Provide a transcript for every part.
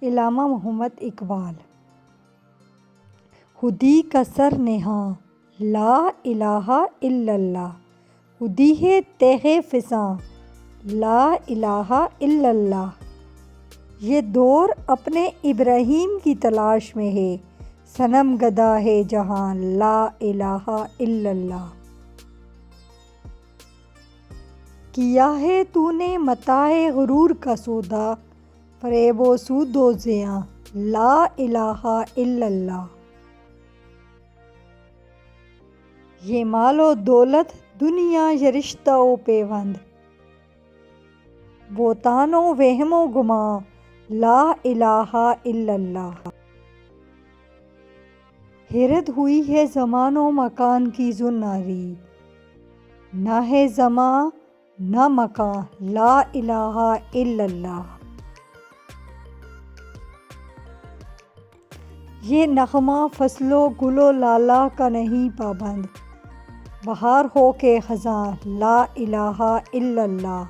علامہ محمد اقبال۔ خودی کا سر نہاں لا الہ الا اللہ، خودی ہے تہ فساں لا الہ الا اللہ۔ یہ دور اپنے ابراہیم کی تلاش میں ہے، صنم گدا ہے جہاں لا الہ الا اللہ۔ کیا ہے تو نے متاع غرور کا سودا، فریب و سود و زیاں لا الہ الا اللہ۔ یہ مال و دولت دنیا یہ رشتہ و پیوند، بہتان و وہم و گماں لا الہ الا اللہ۔ حیرت ہوئی ہے زمان و مکان کی زناری، نہ ہے زمان نہ مکان لا الہ الا اللہ۔ یہ نغمہ فصل و گل و لالہ کا نہیں پابند، بہار ہو کے خزاں لا الہ الا اللہ۔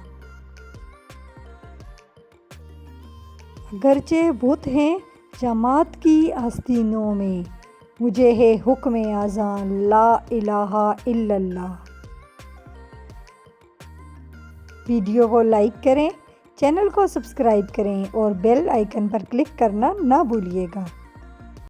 اگرچہ بت ہیں جماعت کی آستینوں میں، مجھے ہے حکم اذاں لا الہ الا اللہ۔ ویڈیو کو لائک کریں، چینل کو سبسکرائب کریں اور بیل آئیکن پر کلک کرنا نہ بھولیے گا۔